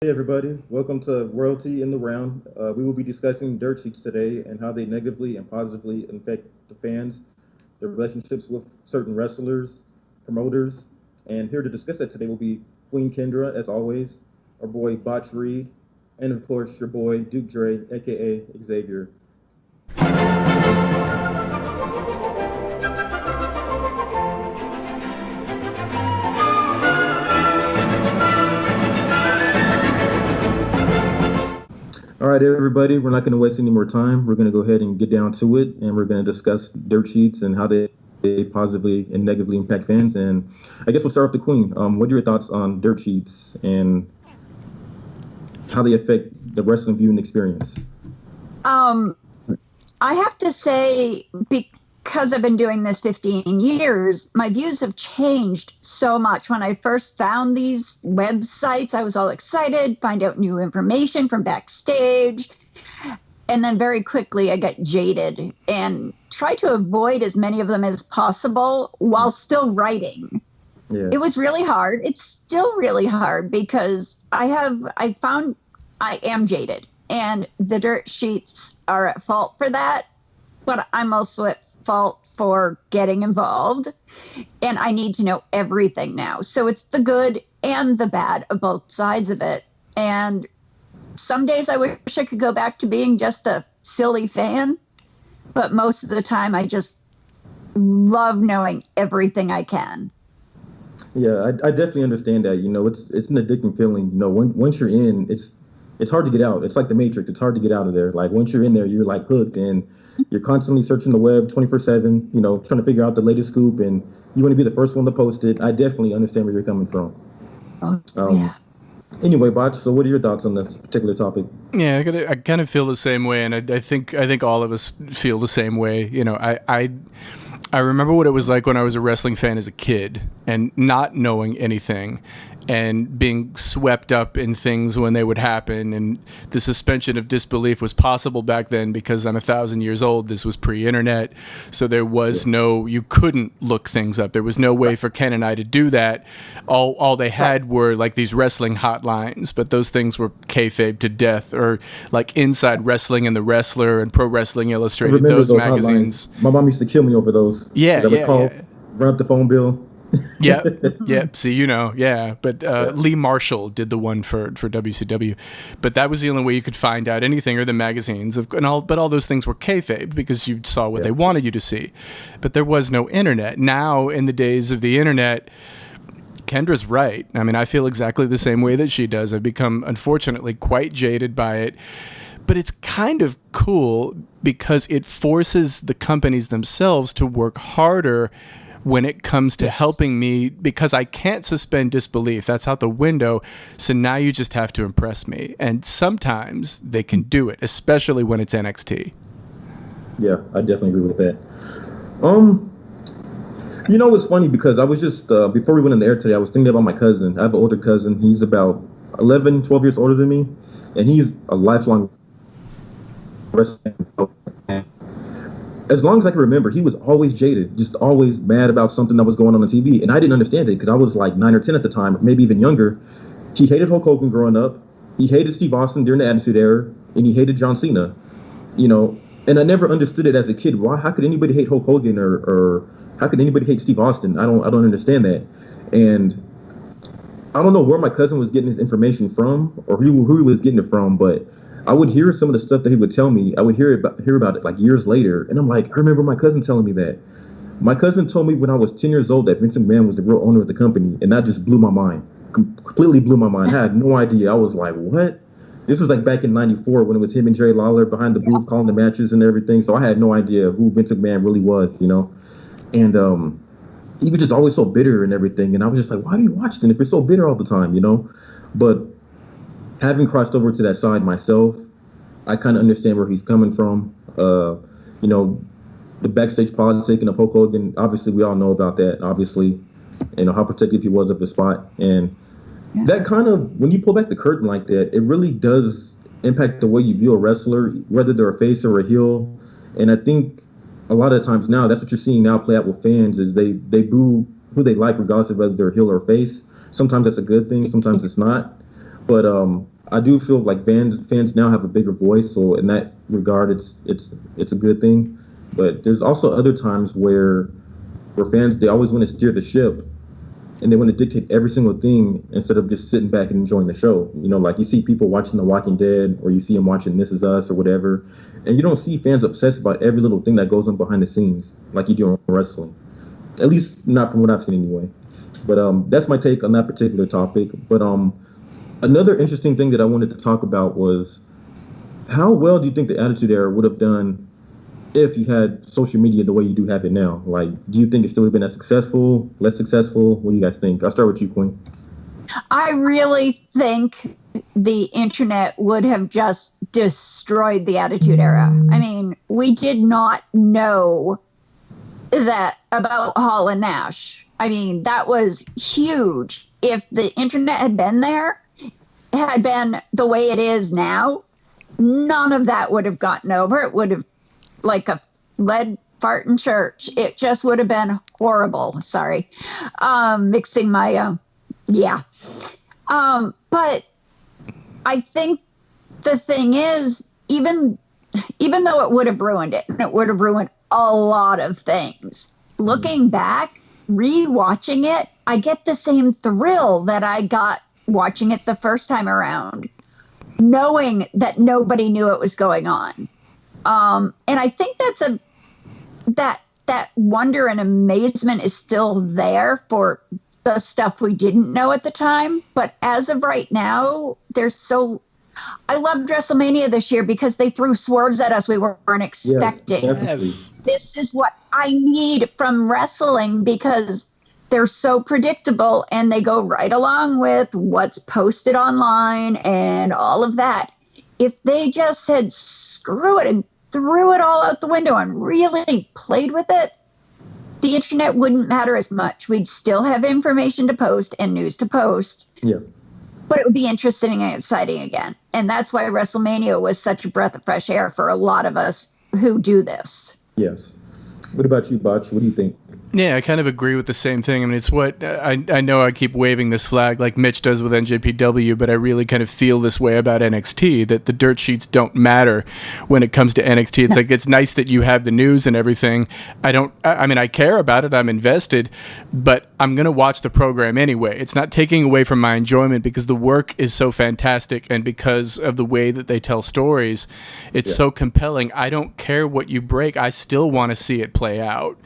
Hey everybody, welcome to Royalty in the Round. We will be discussing dirt sheets today and how they negatively and positively affect the fans, their relationships with certain wrestlers, promoters, and here to discuss that today will be Queen Kendra, as always, our boy Botch Reed, and of course your boy Duke Dre, aka Xavier. All right, everybody, we're not going to waste any more time. We're going to go ahead and get down to it, and we're going to discuss dirt sheets and how they positively and negatively impact fans. And I guess we'll start with the Queen. What are your thoughts on dirt sheets and how they affect the wrestling viewing experience? Um, I have to say, because I've been doing this 15 years, my views have changed so much. When I first found these websites, I was all excited, find out new information from backstage. And then very quickly, I got jaded and try to avoid as many of them as possible while still writing. Yeah. It was really hard. It's still really hard because I found I am jaded and the dirt sheets are at fault for that. But I'm also at fault for getting involved and I need to know everything now. So it's the good and the bad of both sides of it. And some days I wish I could go back to being just a silly fan, but most of the time I just love knowing everything I can. Yeah, I definitely understand that. It's an addicting feeling. Once you're in, it's hard to get out. It's like the Matrix. It's hard to get out of there. Like once you're in there, you're like hooked, and you're constantly searching the web 24/7. Trying to figure out the latest scoop, and you want to be the first one to post it. I definitely understand where you're coming from. Oh, Um, yeah. Anyway, Botch. So, what are your thoughts on this particular topic? Yeah, I kind of feel the same way, and I think all of us feel the same way. I remember what it was like when I was a wrestling fan as a kid and not knowing anything and being swept up in things when they would happen. And the suspension of disbelief was possible back then because I'm 1,000 years old. This was pre-internet. So there was you couldn't look things up. There was no way for Ken and I to do that. All they had were like these wrestling hotlines, but those things were kayfabe to death, or like Inside Wrestling and The Wrestler and Pro Wrestling I Illustrated, remember those those magazines. hotlines. My mom used to kill me over those. Yeah, I would yeah, call, yeah. run up the phone bill. Yep. See, yeah. But Lee Marshall did the one for WCW, but that was the only way you could find out anything, or the magazines but all those things were kayfabe because you saw what they wanted you to see, but there was no internet. Now, in the days of the internet, Kendra's right. I mean, I feel exactly the same way that she does. I've become, unfortunately, quite jaded by it. But it's kind of cool because it forces the companies themselves to work harder when it comes to helping me, because I can't suspend disbelief. That's out the window. So now you just have to impress me. And sometimes they can do it, especially when it's NXT. Yeah, I definitely agree with that. It's funny because I was just, before we went in the air today, I was thinking about my cousin. I have an older cousin. He's about 11, 12 years older than me. And he's a lifelong wrestling. As long as I can remember, he was always jaded, just always mad about something that was going on TV. And I didn't understand it because I was like 9 or 10 at the time, maybe even younger. He hated Hulk Hogan growing up. He hated Steve Austin during the Attitude Era. And he hated John Cena. And I never understood it as a kid. How could anybody hate Hulk Hogan or how could anybody hate Steve Austin? I don't understand that. And I don't know where my cousin was getting his information from or who he was getting it from, but I would hear some of the stuff that he would tell me. I would hear about it like years later, and I'm like, I remember my cousin telling me that. My cousin told me when I was 10 years old that Vince McMahon was the real owner of the company, and that just blew my mind. Completely blew my mind. I had no idea. I was like, what? This was like back in '94 when it was him and Jerry Lawler behind the booth calling the matches and everything. So I had no idea who Vince McMahon really was, And he was just always so bitter and everything. And I was just like, why do you watch then if you're so bitter all the time, But having crossed over to that side myself, I kind of understand where he's coming from. The backstage politicking of Hulk Hogan, obviously we all know about that, obviously, how protective he was of his spot. And that kind of, when you pull back the curtain like that, it really does impact the way you view a wrestler, whether they're a face or a heel. And I think a lot of times now, that's what you're seeing now play out with fans, is they boo who they like regardless of whether they're heel or face. Sometimes that's a good thing, sometimes it's not. But I do feel like fans now have a bigger voice, so in that regard, it's a good thing. But there's also other times where fans, they always want to steer the ship, and they want to dictate every single thing instead of just sitting back and enjoying the show. You know, like you see people watching The Walking Dead, or you see them watching This Is Us or whatever, and you don't see fans obsessed about every little thing that goes on behind the scenes like you do in wrestling. At least not from what I've seen anyway. But that's my take on that particular topic. But another interesting thing that I wanted to talk about was, how well do you think the Attitude Era would have done if you had social media the way you do have it now? Like, do you think it still would have been as successful, less successful? What do you guys think? I'll start with you, Queen. I really think the internet would have just destroyed the Attitude Era. I mean, we did not know that about Hall and Nash. I mean, that was huge. If the internet had been there, had been the way it is now, none of that would have gotten over. It would have, like a lead fart in church. It just would have been horrible. Sorry. Mixing my, yeah. But I think the thing is, even though it would have ruined it, and it would have ruined a lot of things, looking back, rewatching it, I get the same thrill that I got watching it the first time around, knowing that nobody knew what was going on. And I think that wonder and amazement is still there for the stuff we didn't know at the time. But as of right now, I loved WrestleMania this year because they threw swerves at us we weren't expecting. Yes. This is what I need from wrestling, because they're so predictable and they go right along with what's posted online and all of that. If they just said screw it and threw it all out the window and really played with it, the internet wouldn't matter as much. We'd still have information to post and news to post. Yeah. But it would be interesting and exciting again. And that's why WrestleMania was such a breath of fresh air for a lot of us who do this. Yes. What about you, Botch? What do you think? Yeah, I kind of agree with the same thing. I mean, it's what I know I keep waving this flag like Mitch does with NJPW, but I really kind of feel this way about NXT, that the dirt sheets don't matter when it comes to NXT. It's like, it's nice that you have the news and everything. I mean, I care about it. I'm invested, but I'm going to watch the program anyway. It's not taking away from my enjoyment because the work is so fantastic, and because of the way that they tell stories, it's so compelling. I don't care what you break. I still want to see it play out.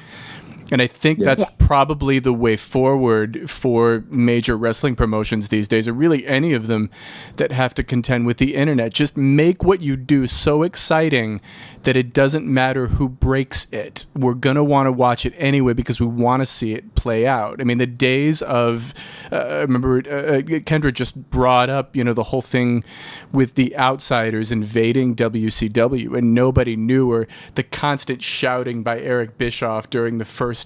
And I think that's probably the way forward for major wrestling promotions these days, or really any of them that have to contend with the internet. Just make what you do so exciting that it doesn't matter who breaks it. We're going to want to watch it anyway because we want to see it play out. I mean, the days of, I remember Kendra just brought up, the whole thing with the outsiders invading WCW and nobody knew, or the constant shouting by Eric Bischoff during the first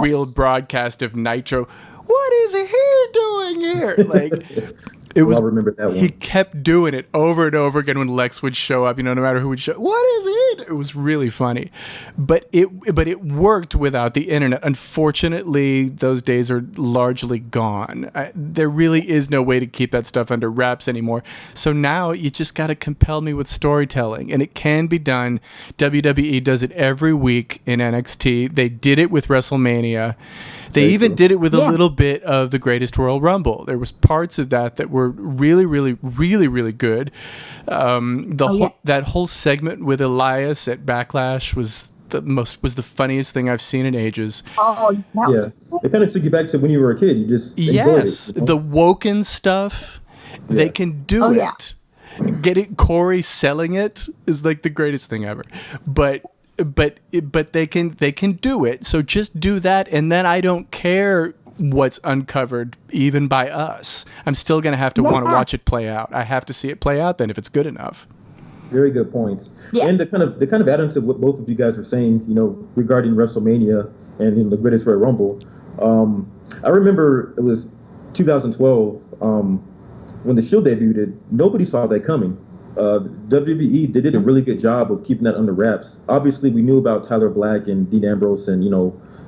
real broadcast of Nitro. What is he doing here? Like, it was. I'll remember that one. He kept doing it over and over again when Lex would show up. No matter who would show. What is it? It was really funny, but it worked without the internet. Unfortunately, those days are largely gone. There really is no way to keep that stuff under wraps anymore. So now you just got to compel me with storytelling, and it can be done. WWE does it every week in NXT. They did it with WrestleMania. They even did it with a little bit of the Greatest Royal Rumble. There was parts of that were really, really, really, really good. That whole segment with Elias at Backlash was the funniest thing I've seen in ages. Oh, it kind of took you back to when you were a kid. You just enjoyed it, the Woken stuff. They can do it. Get it. Corey selling it is like the greatest thing ever. But they can do it. So just do that, and then I don't care what's uncovered, even by us. I'm still gonna have to want to watch it play out. I have to see it play out then if it's good enough. Very good points. Yeah. And to kind of add on to what both of you guys are saying, regarding WrestleMania and the Greatest Royal Rumble. I remember it was 2012 when the Shield debuted. Nobody saw that coming. WWE, they did a really good job of keeping that under wraps. Obviously, we knew about Tyler Black and Dean Ambrose and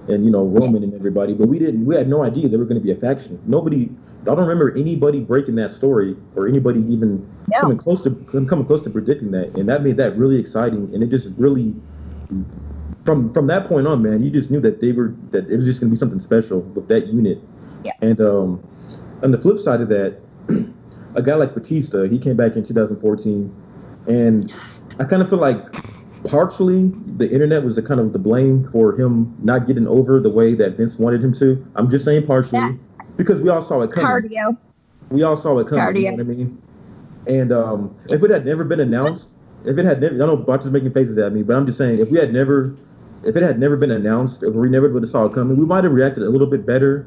Roman and everybody, but we had no idea they were going to be a faction. Nobody I don't remember anybody breaking that story or anybody even coming close to predicting that, and that made that really exciting. And it just really, from that point on, man, you just knew that it was just going to be something special with that unit. Yeah. And on the flip side of that, a guy like Batista, he came back in 2014, and I kind of feel like partially the internet was the kind of the blame for him not getting over the way that Vince wanted him to. I'm just saying partially. Yeah. Because we all saw it coming. Cardio. We all saw it coming. Cardio. You know what I mean? And if it had never been announced, I know Botch is making faces at me, but I'm just saying, if it had never been announced, if we never would have saw it coming, we might have reacted a little bit better.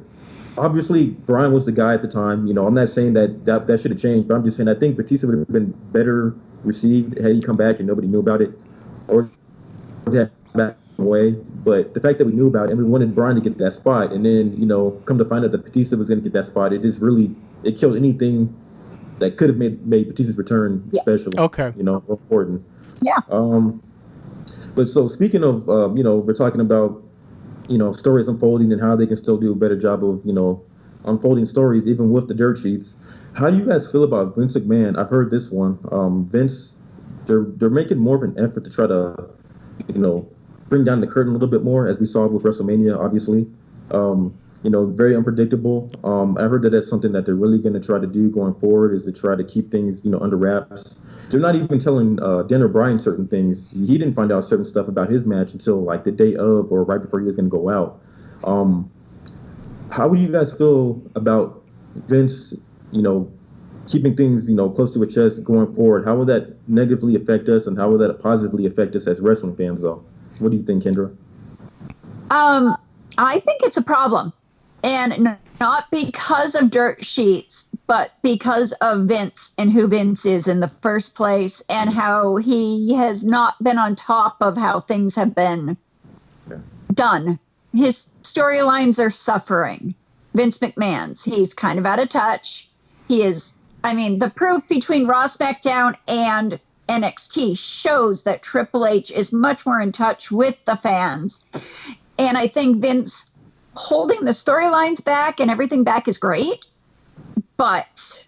Obviously, Brian was the guy at the time. You know, I'm not saying that should have changed, but I'm just saying I think Batista would have been better received had he come back and nobody knew about it, or that back away. But the fact that we knew about it and we wanted Brian to get that spot, and then, you know, come to find out that Batista was going to get that spot, it killed anything that could have made Batista's return special. Okay. You know, important. Yeah. But so speaking of, you know, we're talking about, you know, stories unfolding and how they can still do a better job of, you know, unfolding stories even with the dirt sheets. How do you guys feel about Vince McMahon? I've heard this one. Vince, they're making more of an effort to try to, you know, bring down the curtain a little bit more, as we saw with WrestleMania, obviously. You know, very unpredictable. I heard that that's something that they're really going to try to do going forward, is to try to keep things, you know, under wraps. They're not even telling Dan O'Brien certain things. He didn't find out certain stuff about his match until like the day of or right before he was going to go out. How would you guys feel about Vince, you know, keeping things, you know, close to his chest going forward? How will that negatively affect us, and how will that positively affect us as wrestling fans, though? What do you think, Kendra? I think it's a problem. And not because of dirt sheets, but because of Vince and who Vince is in the first place, and how he has not been on top of how things have been done. His storylines are suffering. Vince McMahon's, he's kind of out of touch. He is, I mean, the proof between Raw, SmackDown, and NXT shows that Triple H is much more in touch with the fans. And I think Vince holding the storylines back and everything back is great. But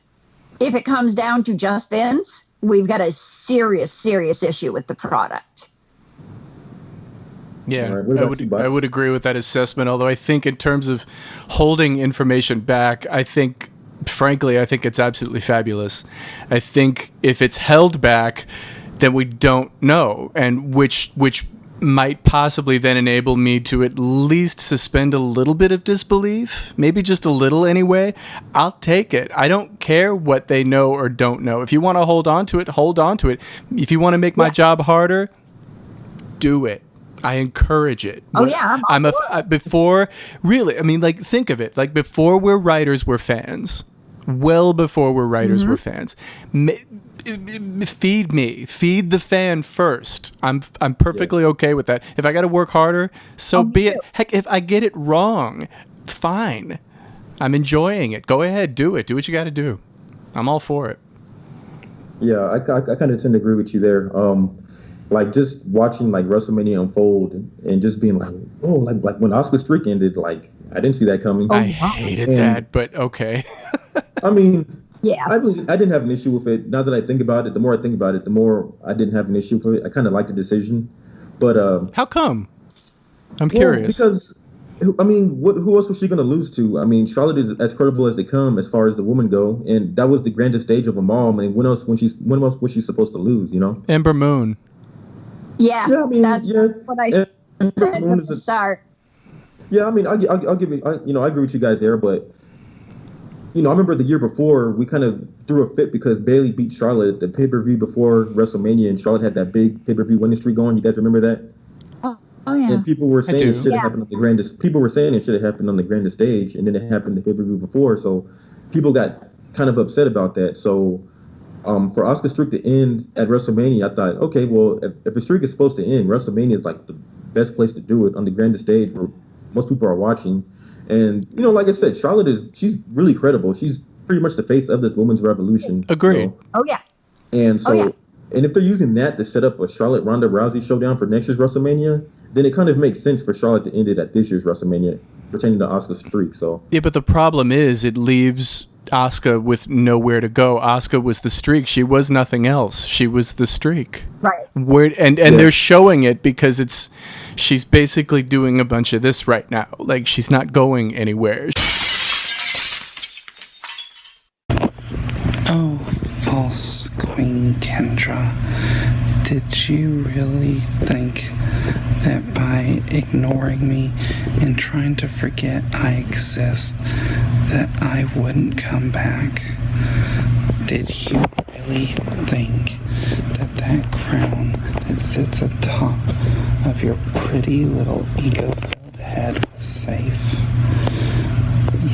if it comes down to just Vince, we've got a serious, serious issue with the product. Yeah, right, I would agree with that assessment. Although I think in terms of holding information back, frankly, I think it's absolutely fabulous. I think if it's held back, then we don't know, and which might possibly then enable me to at least suspend a little bit of disbelief, maybe just a little anyway. I'll take it. I don't care what they know or don't know. If you want to hold on to it, hold on to it. If you want to make my job harder, do it. I encourage it. Oh yeah, before really. I mean, like, think of it. Like, before we're writers, we're fans. Well before we're writers, we're fans. Feed the fan first. I'm perfectly okay with that. If I got to work harder, so be it. Heck, if I get it wrong, fine. I'm enjoying it. Go ahead, do it. Do what you got to do. I'm all for it. Yeah, I kind of tend to agree with you there. Like, just watching like WrestleMania unfold and just being like, oh, like when Asuka's streak ended, like, I didn't see that coming. I hated that, but okay. I mean, yeah, I didn't have an issue with it. Now that I think about it, the more I think about it, the more I didn't have an issue with it. I kind of liked the decision, but how come? I'm curious. Because, I mean, who else was she going to lose to? I mean, Charlotte is as credible as they come as far as the women go, and that was the grandest stage of them all. I mean, when else was she supposed to lose? You know, Ember Moon. Yeah, I mean, that's what I said from the start. Yeah, I mean, I'll give it. I agree with you guys there, but I remember the year before we kind of threw a fit because Bayley beat Charlotte at the pay-per-view before WrestleMania, and Charlotte had that big pay-per-view winning streak going. You guys remember that? Oh yeah. And people were saying it should have happened on the grandest. People were saying it should have happened on the grandest stage, and then it happened the pay-per-view before. So people got kind of upset about that. So for Asuka's streak to end at WrestleMania, I thought, okay, well, if a streak is supposed to end, WrestleMania is like the best place to do it, on the grandest stage where most people are watching. And, like I said, she's really credible. She's pretty much the face of this women's revolution. Agreed. Oh, yeah. And so, and if they're using that to set up a Charlotte Ronda Rousey showdown for next year's WrestleMania, then it kind of makes sense for Charlotte to end it at this year's WrestleMania, pertaining to Asuka's streak. So yeah, but the problem is it leaves Asuka with nowhere to go. Asuka was the streak. She was nothing else. She was the streak. Right. And they're showing it because she's basically doing a bunch of this right now. Like, she's not going anywhere. Oh, false Queen Kendra. Did you really think that by ignoring me and trying to forget I exist, that I wouldn't come back? Did you really think that that crown that sits atop of your pretty little ego-filled head was safe?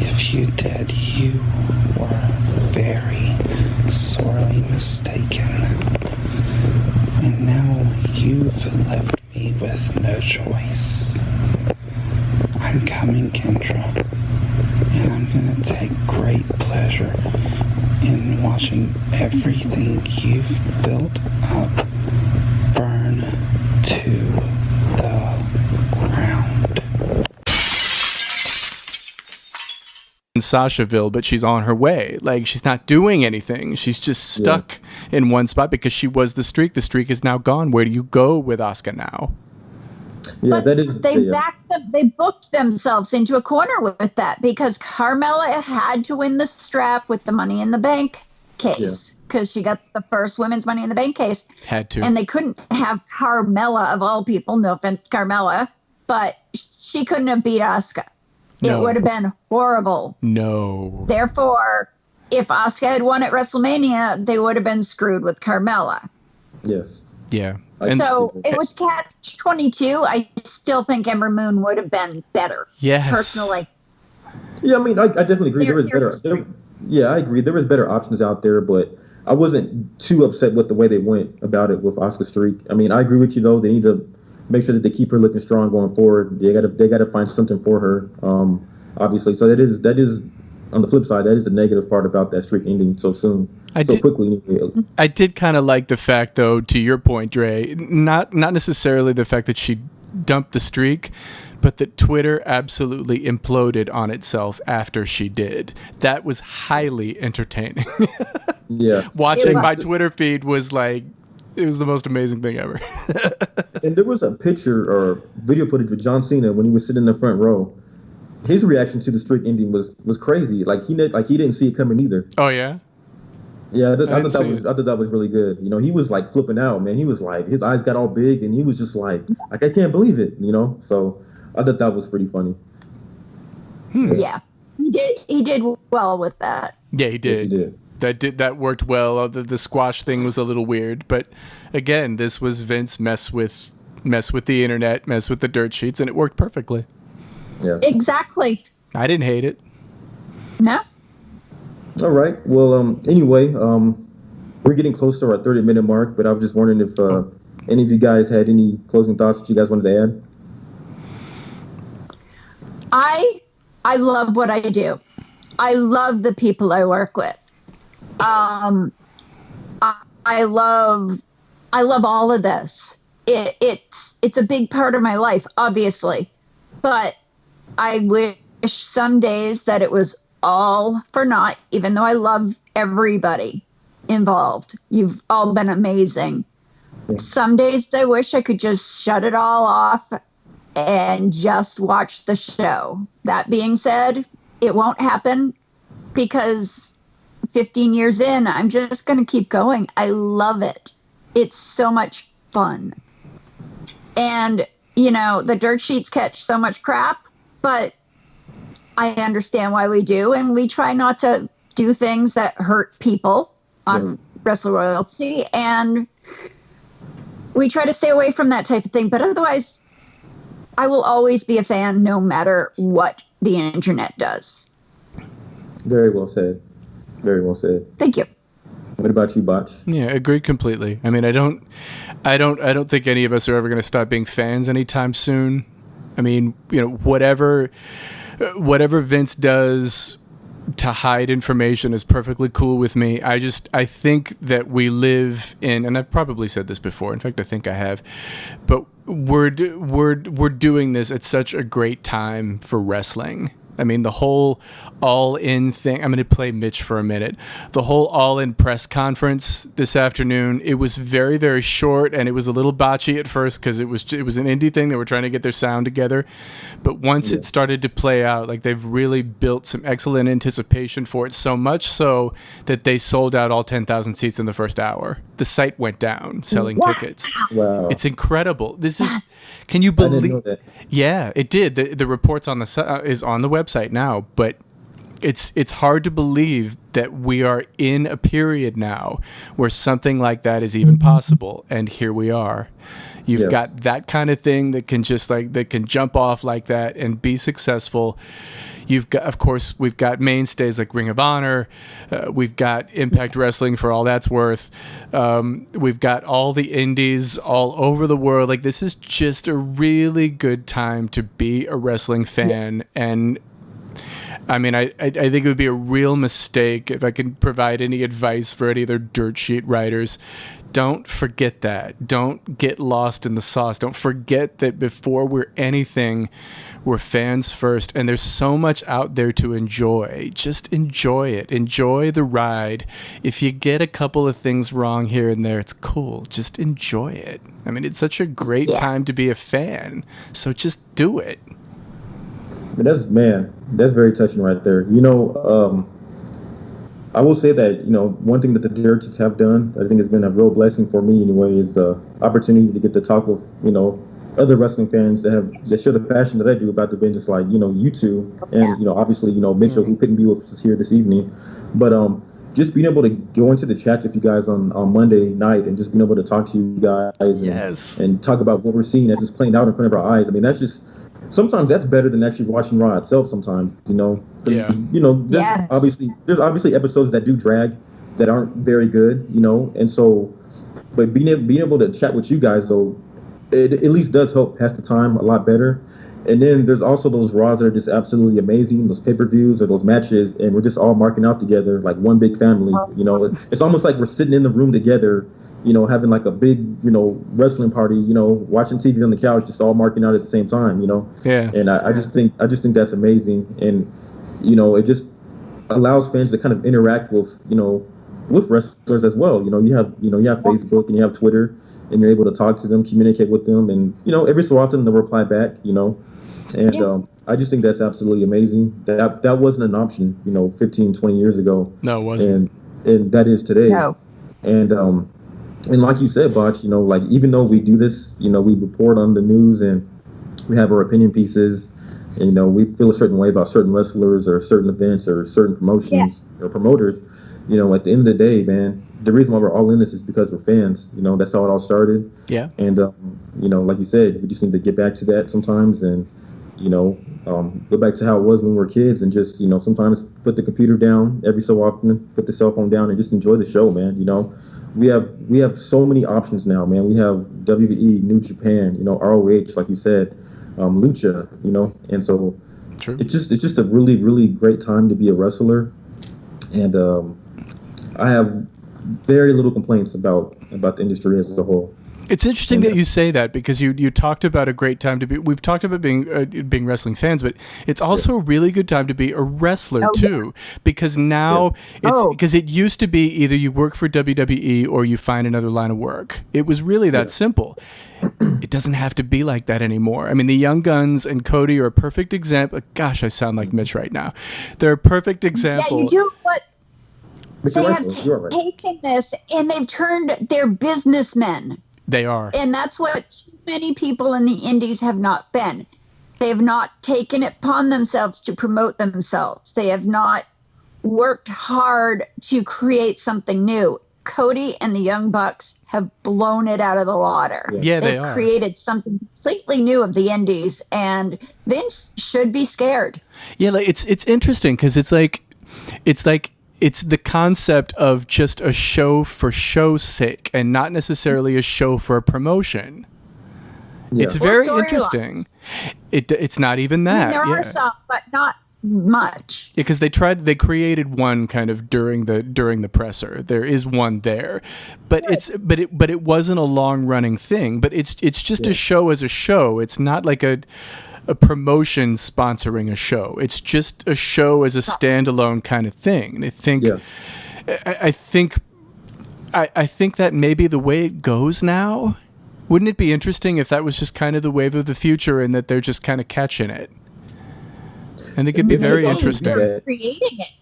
If you did, you were very sorely mistaken. And now you've left me with no choice. I'm coming, Kendra, and I'm gonna take great pleasure in watching everything you've built up burn to the ground. In Sashaville, but she's on her way. Like, she's not doing anything. She's just stuck in one spot because she was the streak. The streak is now gone. Where do you go with Asuka now? Yeah, but that is. They booked themselves into a corner with that because Carmella had to win the strap with the Money in the Bank case because she got the first women's Money in the Bank case. Had to. And they couldn't have Carmella, of all people, no offense to Carmella, but she couldn't have beat Asuka. No. It would have been horrible. No. Therefore, if Asuka had won at WrestleMania, they would have been screwed with Carmella. Yes. Yeah. So it was catch-22. I still think Ember Moon would have been better. Yes. Personally. Yeah, I mean, I definitely agree. There was better. I agree. There was better options out there, but I wasn't too upset with the way they went about it with Asuka Streak. I mean, I agree with you though. They need to make sure that they keep her looking strong going forward. They gotta find something for her. Obviously, so that is on the flip side. That is the negative part about that streak ending so soon. Quickly. I did kind of like the fact, though, to your point, Dre, not necessarily the fact that she dumped the streak, but that Twitter absolutely imploded on itself after she did. That was highly entertaining. Yeah. Watching my Twitter feed was like, it was the most amazing thing ever. And there was a picture or video footage of John Cena when he was sitting in the front row. His reaction to the streak ending was crazy. Like he didn't see it coming either. Oh yeah. Yeah, I thought that was really good. You know, he was like flipping out, man. He was like, his eyes got all big, and he was just like I can't believe it. You know, so I thought that was pretty funny. Yeah, he did well with that. Yeah, he did. Yes, he did. That worked well. The squash thing was a little weird, but again, this was Vince mess with the internet, mess with the dirt sheets, and it worked perfectly. Yeah, exactly. I didn't hate it. No. All right. Well, anyway, we're getting close to our 30-minute mark, but I was just wondering if any of you guys had any closing thoughts that you guys wanted to add. I love what I do. I love the people I work with. I love all of this. It's a big part of my life, obviously, but I wish some days that it was all for naught, even though I love everybody involved. You've all been amazing. Yeah. Some days I wish I could just shut it all off and just watch the show. That being said, it won't happen because 15 years in, I'm just going to keep going. I love it. It's so much fun. And, you know, the dirt sheets catch so much crap, but I understand why we do, and we try not to do things that hurt people on Wrestle Royalty, and we try to stay away from that type of thing. But otherwise, I will always be a fan no matter what the internet does. Very well said. Very well said. Thank you. What about you, Botch? Yeah, agreed completely. I mean, I don't think any of us are ever going to stop being fans anytime soon. I mean, you know, whatever Vince does to hide information is perfectly cool with me. I think that we live in, and I've probably said this before. In fact, I think I have, but we're doing this at such a great time for wrestling I mean, the whole all-in thing. I'm going to play Mitch for a minute. The whole all-in press conference this afternoon. It was very, very short, and it was a little botchy at first because it was an indie thing. They were trying to get their sound together, but once it started to play out, like they've really built some excellent anticipation for it. So much so that they sold out all 10,000 seats in the first hour. The site went down selling tickets. Wow. It's incredible. This is. Can you I didn't believe? know that. Yeah, it did. The reports on the is on the website now, but it's hard to believe that we are in a period now where something like that is even possible, and here we are. You've got that kind of thing that can that can jump off like that and be successful. You've got, of course, we've got mainstays like Ring of Honor. We've got Impact Wrestling for all that's worth. We've got all the indies all over the world. Like, this is just a really good time to be a wrestling fan. And I mean, I think it would be a real mistake if I can provide any advice for any other dirt sheet writers. Don't forget that. Don't get lost in the sauce. Don't forget that before we're anything, we're fans first, and there's so much out there to enjoy. Just enjoy it. Enjoy the ride. If you get a couple of things wrong here and there, it's cool. Just enjoy it. I mean, it's such a great time to be a fan, so just do it. That's very touching right there. I will say that, one thing that the Dirt Sheets have done, I think has been a real blessing for me anyway, is the opportunity to get to talk with, other wrestling fans that share the passion that I do about the event, just like, you two, and, obviously, Mitchell, who couldn't be with us here this evening. But just being able to go into the chat with you guys on Monday night and just being able to talk to you guys and talk about what we're seeing as it's playing out in front of our eyes. I mean, sometimes that's better than actually watching Raw itself sometimes, there's obviously episodes that do drag, that aren't very good, and so, but being able to chat with you guys, though, it at least does help pass the time a lot better. And then there's also those Raws that are just absolutely amazing, those pay-per-views or those matches, and we're just all marking out together like one big family, It's almost like we're sitting in the room together, having like a big, wrestling party, watching TV on the couch, just all marking out at the same time, Yeah. And I just think that's amazing. And, it just allows fans to kind of interact with wrestlers as well. You have Facebook and you have Twitter, and you're able to talk to them, communicate with them, and, every so often they'll reply back, and I just think that's absolutely amazing. That wasn't an option, 15, 20 years ago. No, it wasn't. And that is today. No. And like you said, Botch, like, even though we do this, we report on the news and we have our opinion pieces, and, we feel a certain way about certain wrestlers or certain events or certain promotions or promoters, at the end of the day, man, the reason why we're all in this is because we're fans. That's how it all started. Yeah. And, like you said, we just need to get back to that sometimes and, go back to how it was when we were kids and just, sometimes put the computer down every so often, put the cell phone down and just enjoy the show, man. We have so many options now, man. We have WWE, New Japan, ROH, like you said, Lucha, and so True. it's just a really, really great time to be a wrestler. And I have very little complaints about the industry as a whole. It's interesting that you say that, because you talked about a great time to be. We've talked about being wrestling fans, but it's also a really good time to be a wrestler too, because now because it used to be either you work for WWE or you find another line of work. It was really that simple. It doesn't have to be like that anymore. I mean, the Young Guns and Cody are a perfect example. Gosh, I sound like Mitch right now. They're a perfect example. Yeah, you do what. But They have taken this and they've turned their businessmen. They are. And that's what too many people in the indies have not been. They have not taken it upon themselves to promote themselves. They have not worked hard to create something new. Cody and the Young Bucks have blown it out of the water. Yeah, they They've are. created something completely new of the indies, and Vince should be scared. Yeah, like it's interesting because it's the concept of just a show for show's sake and not necessarily a show for a promotion. Yeah. It's very interesting. It's not even that. I mean, there are some, but not much. Because they created one kind of during the presser. There is one there, but it wasn't a long running thing. But it's just a show as a show. It's not like a a promotion sponsoring a show. It's just a show as a standalone kind of thing. And I think, I think that may be the way it goes now. Wouldn't it be interesting if that was just kind of the wave of the future and that they're just kind of catching it? I think it'd be very interesting. They're creating it.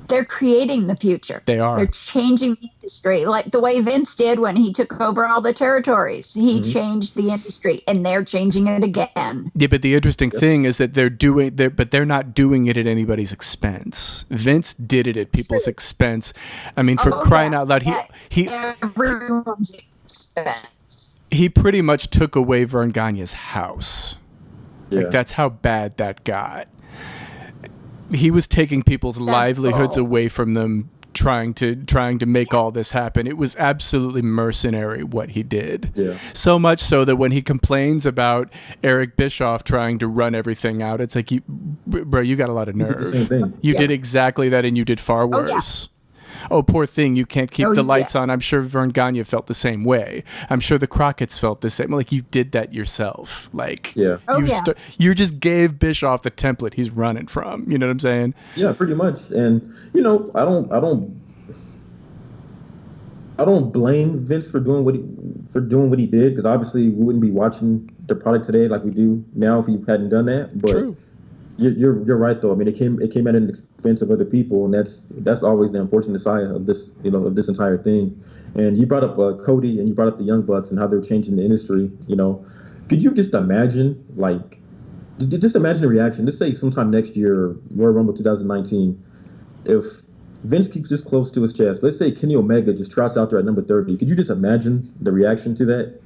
They're creating the future. They are. They're changing the industry, like the way Vince did when he took over all the territories. He changed the industry, and they're changing it again. Yeah, but the interesting thing is that they're not doing it at anybody's expense. Vince did it at people's expense. I mean, for crying out loud, he everyone's expense. He pretty much took away Vern Gagne's house. Yeah. Like, that's how bad that got. He was taking people's livelihoods away from them, trying to make all this happen. It was absolutely mercenary what he did. Yeah. So much so that when he complains about Eric Bischoff trying to run everything out, it's like, bro, you got a lot of nerve. Did the same thing. You did exactly that, and you did far worse. Oh, poor thing, you can't keep the lights on. I'm sure Vern Gagne felt the same way. I'm sure the Crockett's felt the same. Like, you did that yourself. Like, you just gave Bischoff the template he's running from. You know what I'm saying? Yeah, pretty much. And I don't blame Vince for doing what he did, because obviously we wouldn't be watching the product today like we do now if he hadn't done that. But true. You're right though. I mean, it came at an expense of other people, and that's always the unfortunate side of this of this entire thing. And you brought up Cody, and you brought up the Young Bucks and how they're changing the industry. Could you just imagine the reaction? Let's say sometime next year, Royal Rumble 2019, if Vince keeps this close to his chest. Let's say Kenny Omega just trots out there at number 30. Could you just imagine the reaction to that?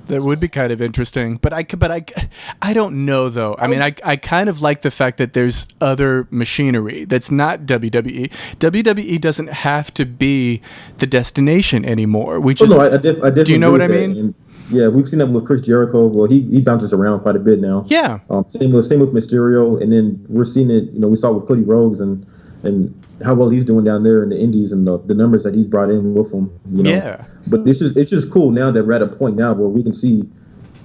That would be kind of interesting, but I don't know though. I mean, I kind of like the fact that there's other machinery that's not WWE. WWE doesn't have to be the destination anymore. I definitely do you know what I mean? And, yeah, we've seen that with Chris Jericho. Well, he bounces around quite a bit now. Yeah. Same with Mysterio, and then we're seeing it. We saw it with Cody Rhodes and how well he's doing down there in the Indies, and the numbers that he's brought in with him. Yeah. But it's just cool now that we're at a point now where we can see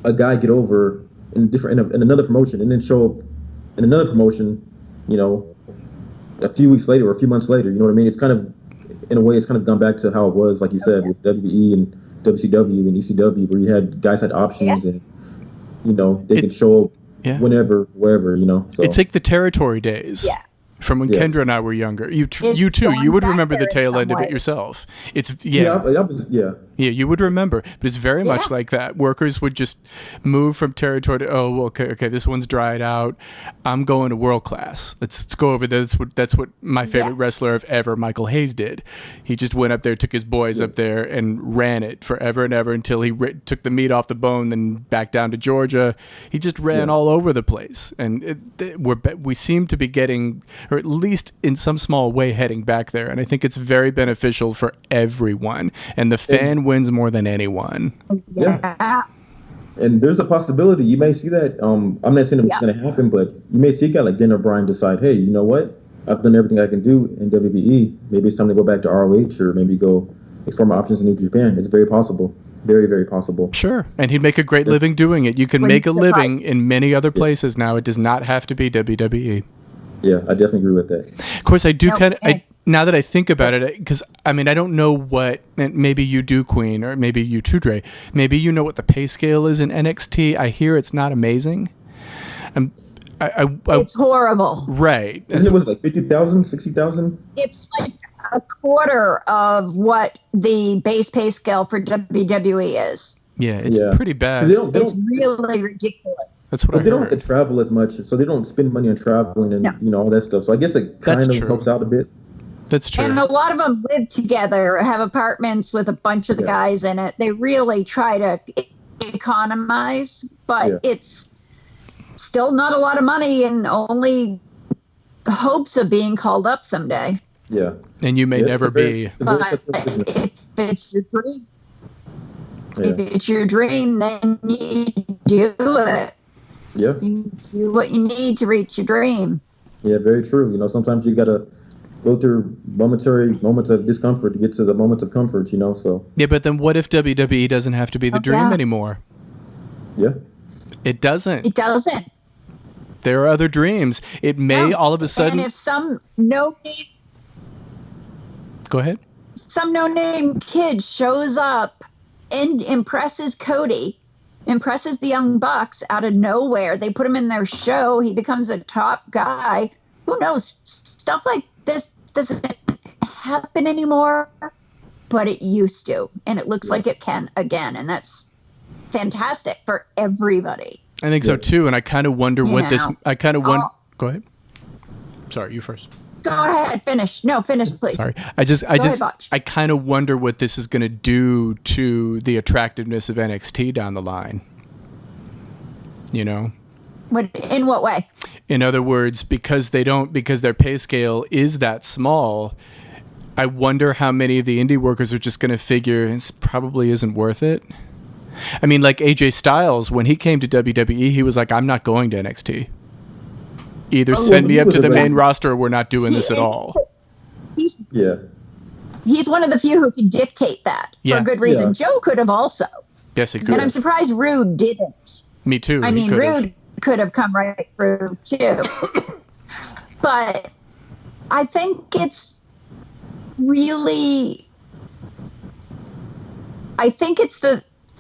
a guy get over in another promotion, and then show up in another promotion, a few weeks later or a few months later. You know what I mean? It's kind of, in a way, it's kind of gone back to how it was, like you said, with WWE and WCW and ECW, where you had guys had options, and they could show up whenever, wherever. So. It's like the territory days. Yeah. From when Kendra and I were younger. You too. You would remember the tail end of it yourself. You would remember. But it's very much like that. Workers would just move from territory to, okay, this one's dried out. I'm going to world class. Let's go over there. That's what my favorite wrestler of ever, Michael Hayes, did. He just went up there, took his boys up there, and ran it forever and ever until he took the meat off the bone, then back down to Georgia. He just ran all over the place. And we seem to be getting, or at least in some small way, heading back there. And I think it's very beneficial for everyone. And the fan wins more than anyone. Yeah. And there's a possibility you may see that. I'm not saying it's going to happen, but you may see a guy like Daniel Bryan decide, hey, you know what? I've done everything I can do in WWE. Maybe it's time to go back to ROH, or maybe go explore my options in New Japan. It's very possible. Very, very possible. Sure. And he'd make a great living doing it. You can make a living in many other places now. It does not have to be WWE. Yeah, I definitely agree with that. Of course, I do now that I think about it, because, I mean, I don't know what, and maybe you do, Queen, or maybe you too, Dre. Maybe you know what the pay scale is in NXT. I hear it's not amazing. It's horrible. Right. It was like 50,000, 60,000? It's like a quarter of what the base pay scale for WWE is. Yeah, it's pretty bad. It's really ridiculous. That's what I heard. They don't have to travel as much, so they don't spend money on traveling and all that stuff. So I guess it kind of helps out a bit. That's true. And a lot of them live together, have apartments with a bunch of the guys in it. They really try to economize, but it's still not a lot of money, and only hopes of being called up someday. Yeah. And you may never be. But if it's your dream, if it's your dream, then you do it. Yeah. You do what you need to reach your dream. Yeah, very true. Sometimes you got to go through momentary moments of discomfort to get to the moments of comfort, so. Yeah, but then what if WWE doesn't have to be the dream anymore? Yeah. It doesn't. It doesn't. There are other dreams. It may all of a sudden. And if some no-name Go ahead. some no-name kid shows up and impresses Cody, impresses the Young Bucks out of nowhere, they put him in their show, he becomes a top guy. Who knows? Stuff like this doesn't happen anymore, but it used to, and it looks like it can again, and that's fantastic for everybody. I think so too, and I kind of wonder what this. I kind of wonder. Oh. Go ahead. Sorry, you first. Go ahead, finish. No, finish, please. Sorry, Botch. I kind of wonder what this is going to do to the attractiveness of NXT down the line. You know. In what way? In other words, because their pay scale is that small, I wonder how many of the indie workers are just going to figure this probably isn't worth it. I mean, like AJ Styles, when he came to WWE, he was like, I'm not going to NXT. Either send me up to the main roster or we're not doing this at all. He's one of the few who can dictate that for good reason. Yeah. Joe could have also. Yes, he could. And I'm surprised Rude didn't. Me too. I mean, Rude could have come right through too. But I think it's really,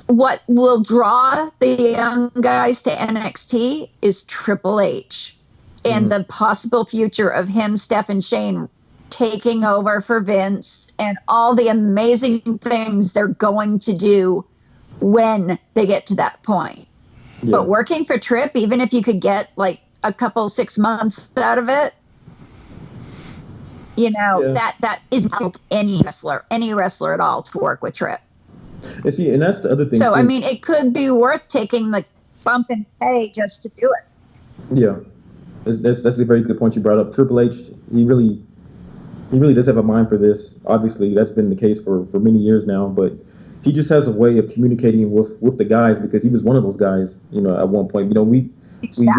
what will draw the young guys to NXT is Triple H and the possible future of him, Steph, and Shane taking over for Vince and all the amazing things they're going to do when they get to that point. Yeah. But working for Tripp, even if you could get like a couple 6 months out of it, you know, that is not any wrestler at all to work with Tripp. And see, and that's the other thing. So, too. I mean, it could be worth taking the bump in pay just to do it. Yeah. That's a very good point you brought up. Triple H, he really does have a mind for this. Obviously, that's been the case for many years now, but he just has a way of communicating with the guys because he was one of those guys, you know, at one point. You know, we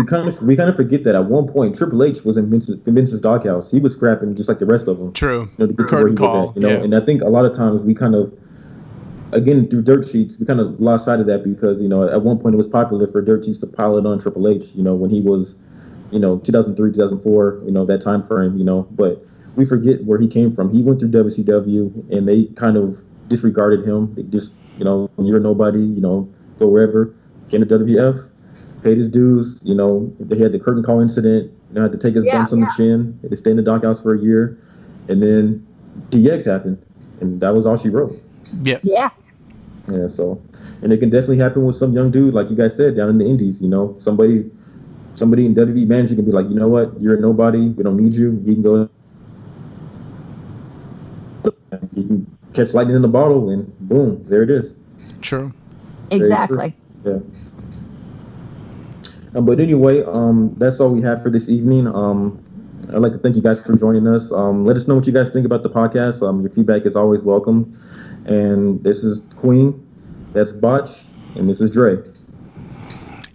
kind of forget that at one point Triple H was in Vince's doghouse. He was scrapping just like the rest of them. True. You know, to get to where he was at, you know, and I think a lot of times we kind of, again, through dirt sheets, we kind of lost sight of that because, you know, at one point it was popular for dirt sheets to pile it on Triple H, you know, when he was, you know, 2003, 2004, you know, that time frame, you know, but we forget where he came from. He went through WCW and they kind of disregarded him. They just, you know, you're a nobody, you know, go wherever. Came to WWF, paid his dues, you know, they had the curtain call incident, you know, had to take his bumps on the chin. They stayed in the doghouse for a year. And then DX happened and that was all she wrote. Yep. Yeah. Yeah, so, and it can definitely happen with some young dude, like you guys said, down in the indies, you know, somebody in WWE management can be like, you know what, you're a nobody, we don't need you, you can go, you can catch lightning in the bottle, and boom, there it is. True. Exactly. Yeah. But anyway, that's all we have for this evening. I'd like to thank you guys for joining us. Let us know what you guys think about the podcast. Your feedback is always welcome. And this is Queen, that's Botch, and this is Dre.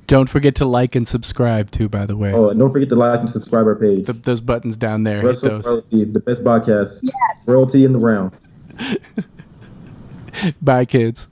Don't forget to like and subscribe too, by the way. Oh, and don't forget to like and subscribe our page. Those buttons down there. Hit those. Royalty, the best podcast. Yes. Royalty in the round. Bye, kids.